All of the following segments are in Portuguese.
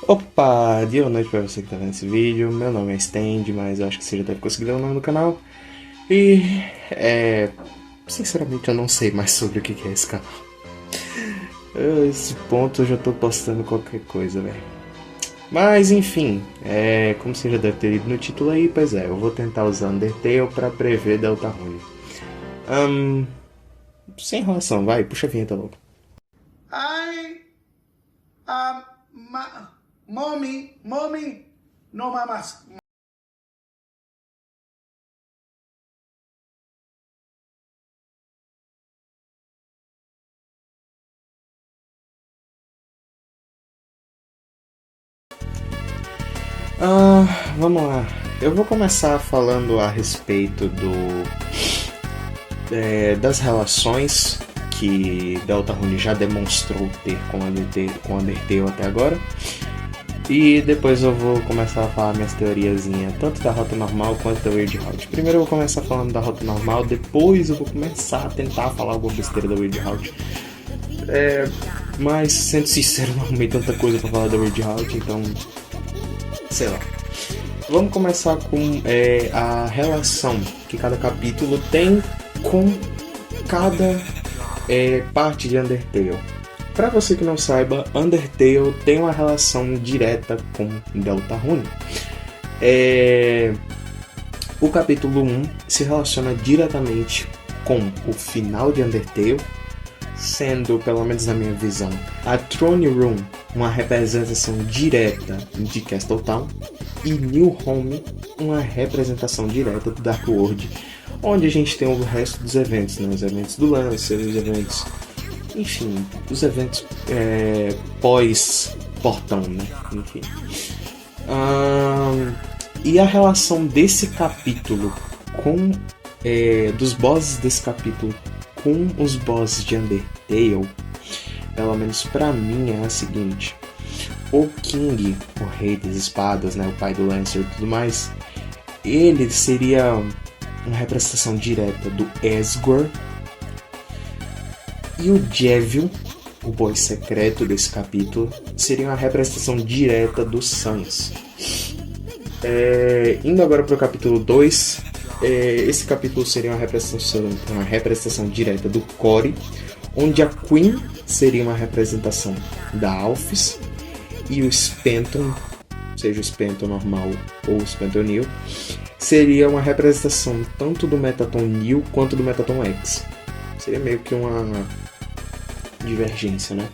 Opa, dia ou noite pra você que tá vendo esse vídeo. Meu nome é Stand, mas eu acho que você já deve conseguir ler o nome do canal. E, sinceramente eu não sei mais sobre o que é esse canal. Esse ponto eu já tô postando qualquer coisa, velho. Mas enfim, como você já deve ter lido no título aí, pois é, eu vou tentar usar Undertale pra prever Deltarune. Sem enrolação, vai, puxa a vinheta logo. I, mommy, no mamas. Vamos lá. Eu vou começar falando a respeito das relações que Deltarune já demonstrou ter com Undertale até agora. E depois eu vou começar a falar minhas teoriazinhas, tanto da rota normal quanto da Weird Route. Primeiro eu vou começar falando da rota normal, depois eu vou começar a tentar falar alguma besteira da Weird Route. Mas, sendo sincero, não arrumei tanta coisa pra falar da Weird Route, então sei lá. Vamos começar com a relação que cada capítulo tem com cada parte de Undertale. Para você que não saiba, Undertale tem uma relação direta com Deltarune. O capítulo 1 se relaciona diretamente com o final de Undertale, sendo, pelo menos na minha visão, a Throne Room uma representação direta de Castletown e New Home uma representação direta do Dark World, onde a gente tem o resto dos eventos, né? Os eventos do Lancer, os eventos, enfim, os eventos pós-portão, né? Enfim. E a relação desse capítulo com dos bosses desse capítulo com os bosses de Undertale, pelo menos pra mim, é a seguinte: o King, o rei das espadas, né, o pai do Lancer e tudo mais, ele seria uma representação direta do Asgore, e o Jevil, o boy secreto desse capítulo, seria uma representação direta do Sans. Indo agora para o capítulo 2, esse capítulo seria uma representação direta do Core, onde a Queen seria uma representação da Alphys e o Spenton, seja o Spenton normal ou o Spenton New, seria uma representação tanto do Metaton New quanto do Metaton X. Seria meio que uma divergência, né?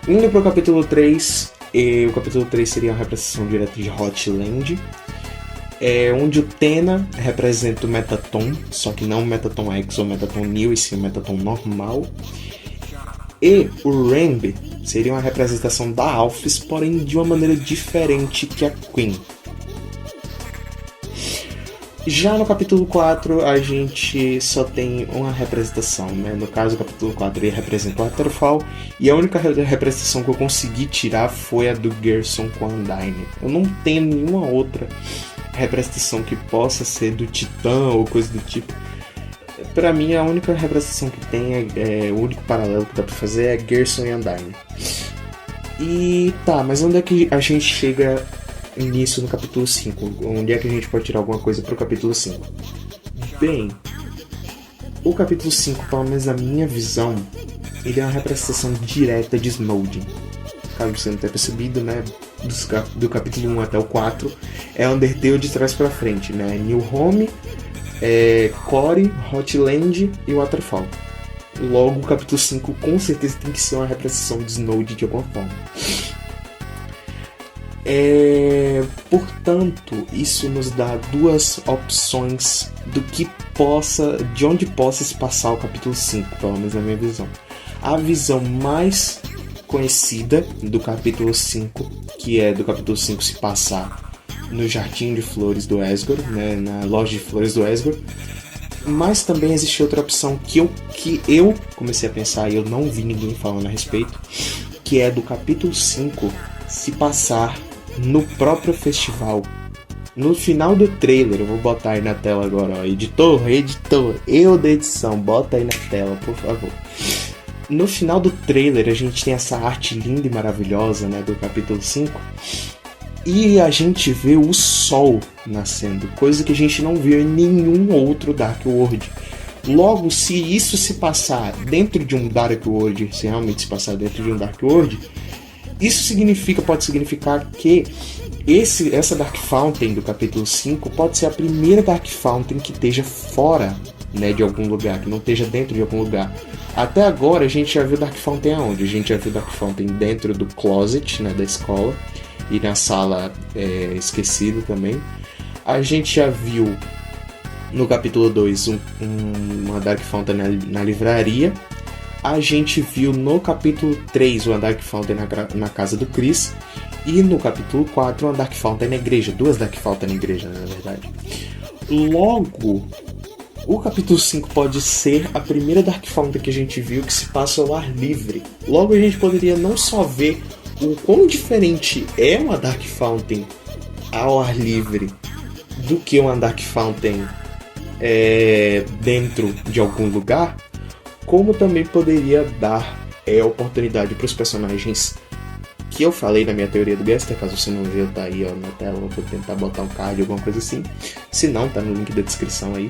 Indo para o capítulo 3, o capítulo 3 seria uma representação direta de Hotland, onde o Tena representa o Metaton, só que não o Metaton X ou o Metaton New, e sim o Metaton normal. E o Rambi seria uma representação da Alphys, porém de uma maneira diferente que a Queen. Já no capítulo 4, a gente só tem uma representação, né? No caso, o capítulo 4 ele representa o Waterfall, e a única representação que eu consegui tirar foi a do Gerson com a Undyne. Eu não tenho nenhuma outra representação que possa ser do Titã ou coisa do tipo. Pra mim, a única representação que tem, o único paralelo que dá pra fazer é Gerson e Undyne. E tá, mas onde é que a gente chega nisso no capítulo 5? Onde é que a gente pode tirar alguma coisa pro capítulo 5? Bem, o capítulo 5, pelo menos na minha visão, ele é uma representação direta de Snowdin. Caso você não tenha percebido, né? Do capítulo 1 até o 4 é Undertale de trás pra frente, né? New Home, Core, Hotland e Waterfall. Logo, o capítulo 5 com certeza tem que ser uma representação de Snowdin de alguma forma. Portanto, isso nos dá duas opções de onde possa se passar o capítulo 5, pelo menos na minha visão. A visão mais conhecida do capítulo 5, que é do capítulo 5 se passar no Jardim de Flores do Asgore, né, na loja de flores do Asgore. Mas também existe outra opção que eu comecei a pensar e eu não vi ninguém falando a respeito, que é do capítulo 5 se passar no próprio festival. No final do trailer, eu vou botar aí na tela agora, ó. Editor, eu da edição, bota aí na tela, por favor. No final do trailer a gente tem essa arte linda e maravilhosa, né, do capítulo 5. E a gente vê o sol nascendo, coisa que a gente não viu em nenhum outro Dark World. Logo, se isso se passar dentro de um Dark World, se realmente se passar dentro de um Dark World, isso pode significar que essa Dark Fountain do capítulo 5 pode ser a primeira Dark Fountain que esteja fora, né, de algum lugar, que não esteja dentro de algum lugar. Até agora a gente já viu Dark Fountain aonde? A gente já viu Dark Fountain dentro do closet, né, da escola, e na sala esquecida também. A gente já viu no capítulo 2 uma Dark Fountain na livraria. A gente viu no capítulo 3 uma Dark Fountain na casa do Chris. E no capítulo 4 uma Dark Fountain na igreja. 2 Dark Fountain na igreja, na verdade. Logo, o capítulo 5 pode ser a primeira Dark Fountain que a gente viu que se passa ao ar livre. Logo, a gente poderia não só ver o quão diferente é uma Dark Fountain ao ar livre do que uma Dark Fountain dentro de algum lugar, como também poderia dar oportunidade para os personagens que eu falei na minha teoria do Gaster. Caso você não viu, tá aí na tela, eu vou tentar botar um card, alguma coisa assim. Se não, tá no link da descrição aí.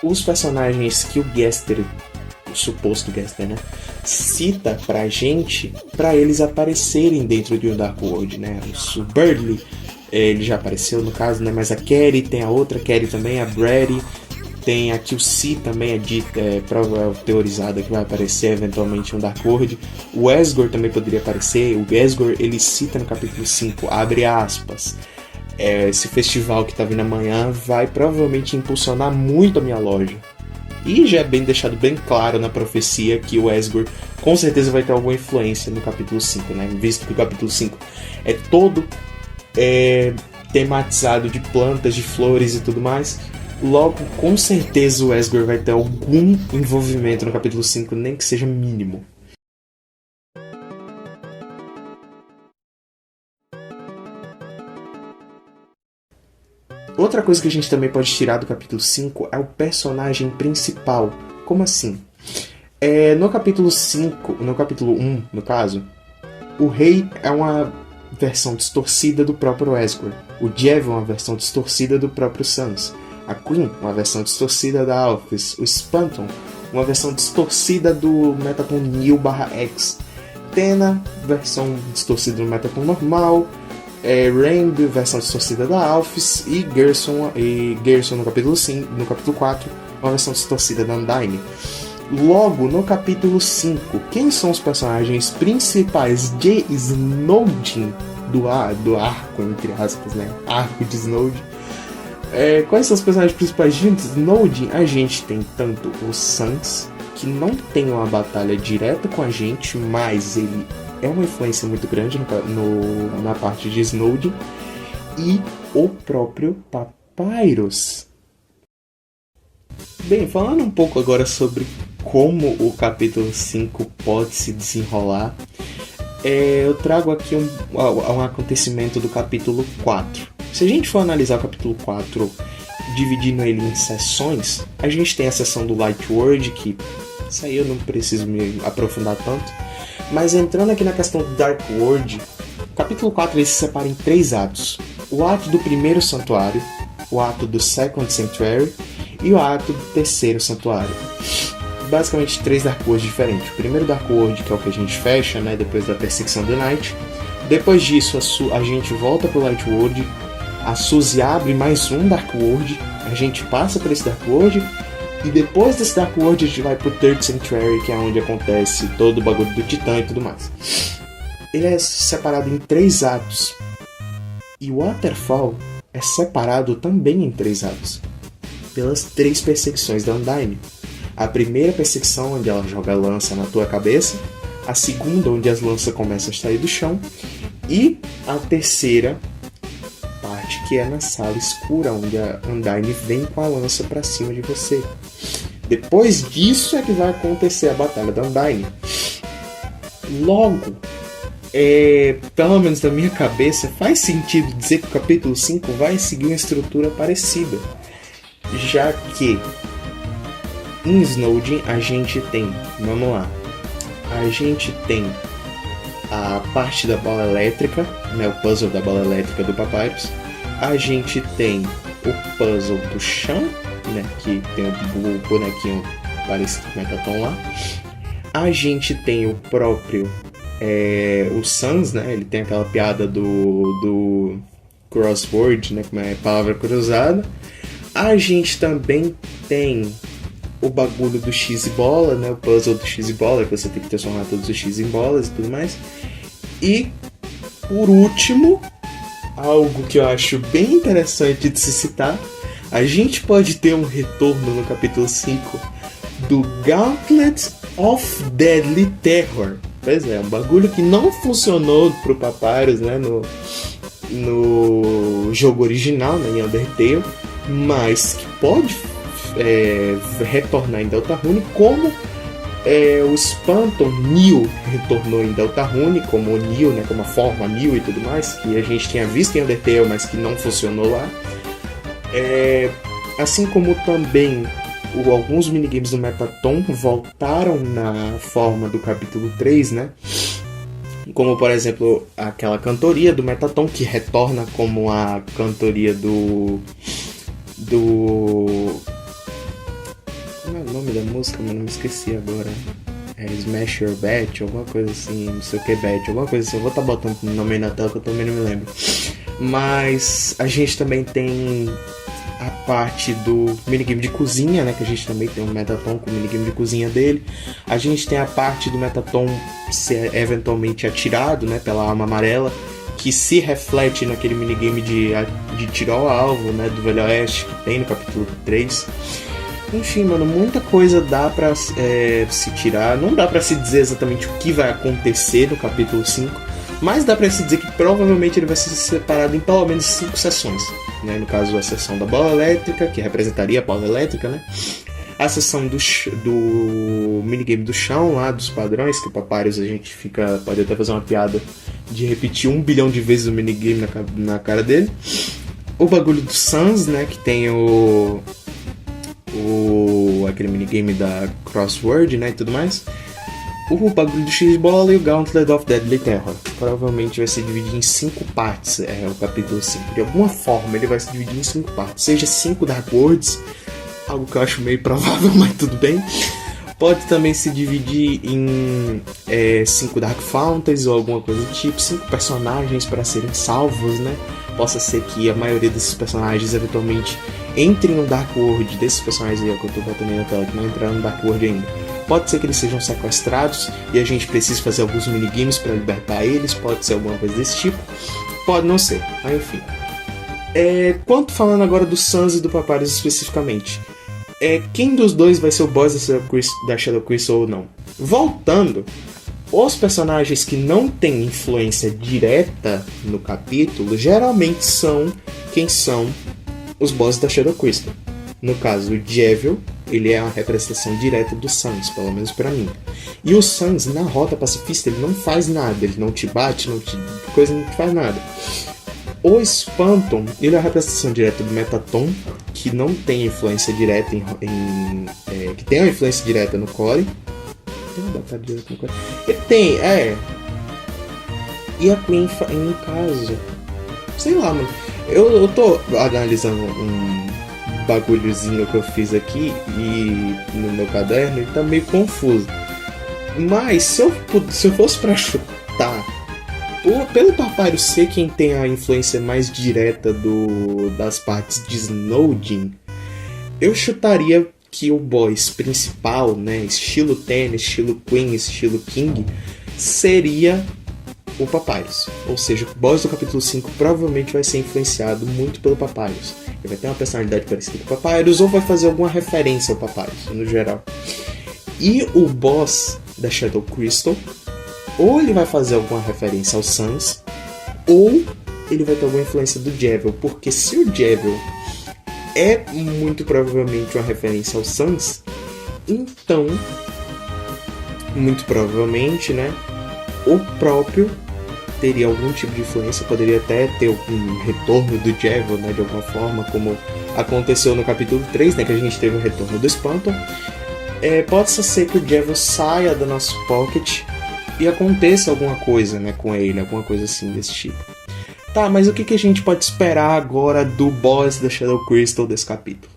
Os personagens que o Gaster, o suposto Gaster, né, cita pra gente, pra eles aparecerem dentro de um Dark World, né? O Burdley, ele já apareceu no caso, né? Mas a Carrie, tem a outra Carrie também, a Brady, tem a QC também, teorizada que vai aparecer eventualmente um Dark World. O Asgore também poderia aparecer. O Asgore, ele cita no capítulo 5, abre aspas, esse festival que tá vindo amanhã vai provavelmente impulsionar muito a minha loja. E já é deixado bem claro na profecia que o Asgore com certeza vai ter alguma influência no capítulo 5, né? Visto que o capítulo 5 é todo tematizado de plantas, de flores e tudo mais. Logo, com certeza o Asgore vai ter algum envolvimento no capítulo 5, nem que seja mínimo. Outra coisa que a gente também pode tirar do capítulo 5 é o personagem principal. Como assim? No capítulo 1, no caso, o Rei é uma versão distorcida do próprio Asgore. O Jev é uma versão distorcida do próprio Sans. A Queen, uma versão distorcida da Alphys. O Spanton, uma versão distorcida do Metapon Neo/X. Tena, versão distorcida do Metapon normal. Rain, versão distorcida da Alphys. E Gerson no capítulo 5, no capítulo 4, uma versão distorcida da Undyne. Logo, no capítulo 5, quem são os personagens principais de Snowdin, do arco, entre aspas, né? Arco de Snowdin. Quais são os personagens principais de Snowdin? A gente tem tanto o Sans, que não tem uma batalha direta com a gente, mas ele é uma influência muito grande na parte de Snowdin, e o próprio Papyrus. Bem, falando um pouco agora sobre como o capítulo 5 pode se desenrolar, eu trago aqui um acontecimento do capítulo 4. Se a gente for analisar o capítulo 4 dividindo ele em sessões, a gente tem a sessão do Light World, que isso aí eu não preciso me aprofundar tanto, mas entrando aqui na questão do Dark World, o capítulo 4 ele se separa em 3 atos. O ato do primeiro santuário, o ato do Second Sanctuary e o ato do terceiro santuário. Basicamente 3 Dark Worlds diferentes. O primeiro Dark World, que é o que a gente fecha, né, depois da perseguição do Night. Depois disso a gente volta pro Light World, a Suzy abre mais um Dark World, a gente passa por esse Dark World, e depois desse Dark World a gente vai pro Third Sanctuary, que é onde acontece todo o bagulho do Titã e tudo mais. Ele é separado em 3 atos. E o Waterfall é separado também em 3 atos, pelas 3 perseguições da Undyne. A primeira perseguição, onde ela joga a lança na tua cabeça. A segunda, onde as lanças começam a sair do chão. E a terceira parte, que é na sala escura, onde a Undyne vem com a lança pra cima de você. Depois disso é que vai acontecer a batalha da Undyne. Logo, pelo menos na minha cabeça, faz sentido dizer que o capítulo 5 vai seguir uma estrutura parecida. Já que Em Snowdin a gente tem, vamos lá, a gente tem a parte da bola elétrica, né, o puzzle da bola elétrica do Papyrus. A gente tem o puzzle do chão, né, que tem o bonequinho parecido com o Mettaton lá. A gente tem o próprio o Sans, né, ele tem aquela piada do crossword, né, como é palavra cruzada. A gente também tem o bagulho do X e bola, né, o puzzle do X e bola, que você tem que transformar todos os X em bolas e tudo mais. E, por último, algo que eu acho bem interessante de se citar, a gente pode ter um retorno no capítulo 5 do Gauntlet of Deadly Terror. Pois é, um bagulho que não funcionou pro Papyrus, né, no jogo original, né, em Undertale, mas que pode retornar em Deltarune, como o Spamton Neo retornou em Deltarune, como o Neo, né, como a forma Neo e tudo mais, que a gente tinha visto em Undertale, mas que não funcionou lá. Assim como também alguns minigames do Mettaton voltaram na forma do capítulo 3, né? Como, por exemplo, aquela cantoria do Mettaton, que retorna como a cantoria do... Como é o nome da música? Mas não me esqueci agora. Smash Your Bet, alguma coisa assim, não sei o que Bet, alguma coisa assim. Eu vou estar botando o nome aí na tela que eu também não me lembro. Mas a gente também tem a parte do minigame de cozinha, né? Que a gente também tem um Mettaton com o minigame de cozinha dele. A gente tem a parte do Mettaton ser eventualmente atirado, né? Pela arma amarela, que se reflete naquele minigame de tiro ao alvo, né? Do Velho Oeste, que tem no capítulo 3. Enfim, mano, muita coisa dá pra se tirar. Não dá pra se dizer exatamente o que vai acontecer no capítulo 5, mas dá pra se dizer que provavelmente ele vai ser separado em pelo menos 5 sessões, né? No caso, a sessão da bola elétrica, que representaria a bola elétrica, né? A sessão do minigame do chão, lá, dos padrões, que o Papyrus a gente pode até fazer uma piada de repetir 1 bilhão de vezes o minigame na cara dele. O bagulho do Sans, né? Que tem aquele minigame da crossword, né, e tudo mais. O bagulho do X-Bola e o Gauntlet of Deadly Terror. Provavelmente vai se dividir em 5 partes, o capítulo 5. De alguma forma ele vai se dividir em 5 partes. Seja 5 Dark Worlds, algo que eu acho meio provável, mas tudo bem. Pode também se dividir em 5 Dark Fountains ou alguma coisa do tipo. 5 personagens para serem salvos, né? Possa ser que a maioria desses personagens eventualmente entrem no Dark World, desses personagens aí que eu tô botando aí na tela, que não entraram no Dark World ainda. Pode ser que eles sejam sequestrados e a gente precise fazer alguns minigames para libertar eles, pode ser alguma coisa desse tipo, pode não ser, mas enfim. Quanto falando agora do Sans e do Papyrus especificamente, quem dos dois vai ser o boss da Shadow Crystal ou não? Voltando, os personagens que não têm influência direta no capítulo geralmente são quem são os bosses da Shadow Crystal. No caso, o Jevil, ele é uma representação direta do Sans, pelo menos pra mim. E o Sans, na rota pacifista, ele não faz nada, ele não te bate, não te faz nada. O Spamton, ele é a representação direta do Mettaton, que não tem influência direta que tem uma influência direta no Core. Tem uma batalha direta no Core? Ele tem, E a Queen, no caso, sei lá, mano. Eu tô analisando um bagulhozinho que eu fiz aqui e no meu caderno, e tá meio confuso. Mas se eu fosse pra chutar, pelo Papyrus ser quem tem a influência mais direta das partes de Snowdin, eu chutaria que o boss principal, né, estilo Ten, estilo Queen, estilo King, seria o Papyrus. Ou seja, o boss do capítulo 5 provavelmente vai ser influenciado muito pelo Papyrus. Ele vai ter uma personalidade parecida com o Papyrus ou vai fazer alguma referência ao Papyrus, no geral. E o boss da Shadow Crystal, ou ele vai fazer alguma referência ao Sans, ou ele vai ter alguma influência do Jevil, porque se o Jevil é muito provavelmente uma referência ao Sans, então, muito provavelmente, né, o próprio teria algum tipo de influência, poderia até ter um retorno do Jevil, né, de alguma forma, como aconteceu no capítulo 3, né, que a gente teve o retorno do Spamton. Pode ser que o Devil saia do nosso pocket e aconteça alguma coisa, né, com ele, alguma coisa assim desse tipo. Tá, mas o que a gente pode esperar agora do boss da Shadow Crystal desse capítulo?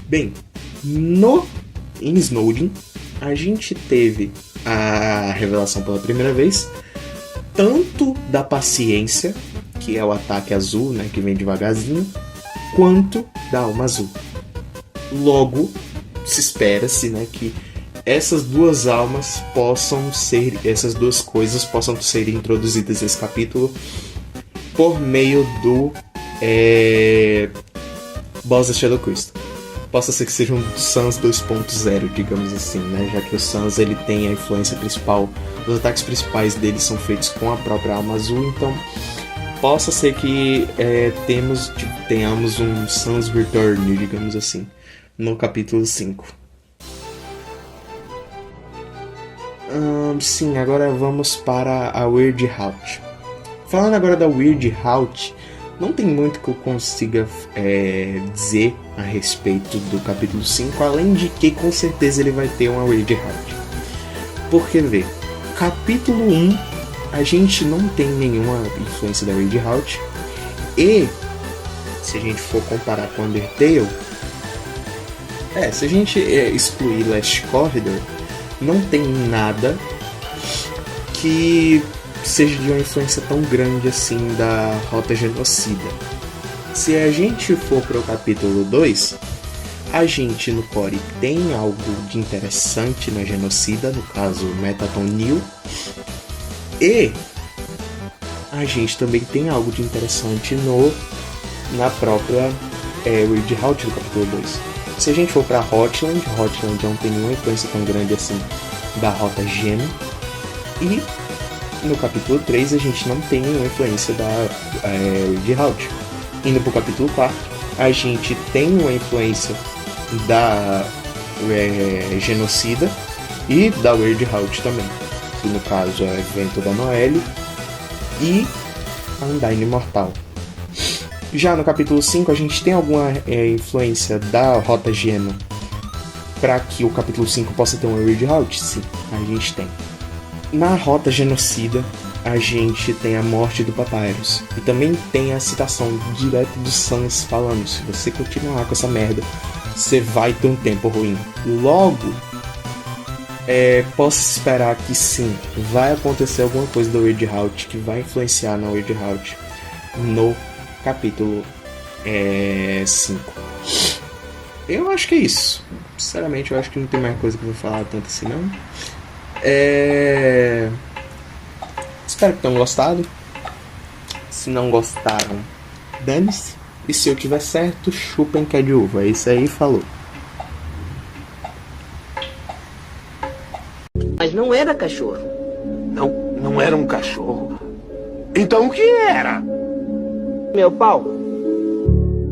Bem, em Snowdin, a gente teve a revelação pela primeira vez, tanto da paciência, que é o ataque azul, né, que vem devagarzinho, quanto da alma azul. Logo, se espera-se, né, que essas duas almas essas duas coisas possam ser introduzidas nesse capítulo por meio do boss da Shadow Crystal. Possa ser que seja um Sans 2.0, digamos assim, né? Já que o Sans ele tem a influência principal, os ataques principais dele são feitos com a própria alma azul, então possa ser que tenhamos um Sans Return, digamos assim, no capítulo 5. Sim, agora vamos para a Weird Route. Falando agora da Weird Route, não tem muito que eu consiga dizer a respeito do capítulo 5, além de que com certeza ele vai ter uma Weird Route. Porque, vê, capítulo 1 a gente não tem nenhuma influência da Weird Route, e se a gente for comparar com Undertale, se a gente excluir Last Corridor, não tem nada que seja de uma influência tão grande assim da Rota Genocida. Se a gente for para o capítulo 2, a gente no core tem algo de interessante na Genocida, no caso Metaton New, e a gente também tem algo de interessante na própria Weird Route do capítulo 2. Se a gente for para Hotland não tem nenhuma influência tão grande assim da Rota Geno, e no capítulo 3 a gente não tem nenhuma influência da Weird Route. Indo pro capítulo 4, a gente tem uma influência da Genocida e da Weird Route também, que no caso é o evento da Noelle e a Undyne Imortal. Já no capítulo 5 a gente tem alguma influência da Rota Geno para que o capítulo 5 possa ter uma Weird Route? Sim, a gente tem. Na Rota Genocida, a gente tem a morte do Papyrus. E também tem a citação direta do Sans falando: se você continuar com essa merda, você vai ter um tempo ruim. Logo, posso esperar que sim, vai acontecer alguma coisa da Weird Route que vai influenciar na Weird Route no capítulo 5. Eu acho que é isso. Sinceramente, eu acho que não tem mais coisa que eu vou falar tanto assim, não. Espero que tenham gostado. Se não gostaram, dane-se. E se eu tiver certo, chupem que é de uva. É isso aí, falou. Mas não era cachorro. Não era um cachorro. Então o que era? Meu pau.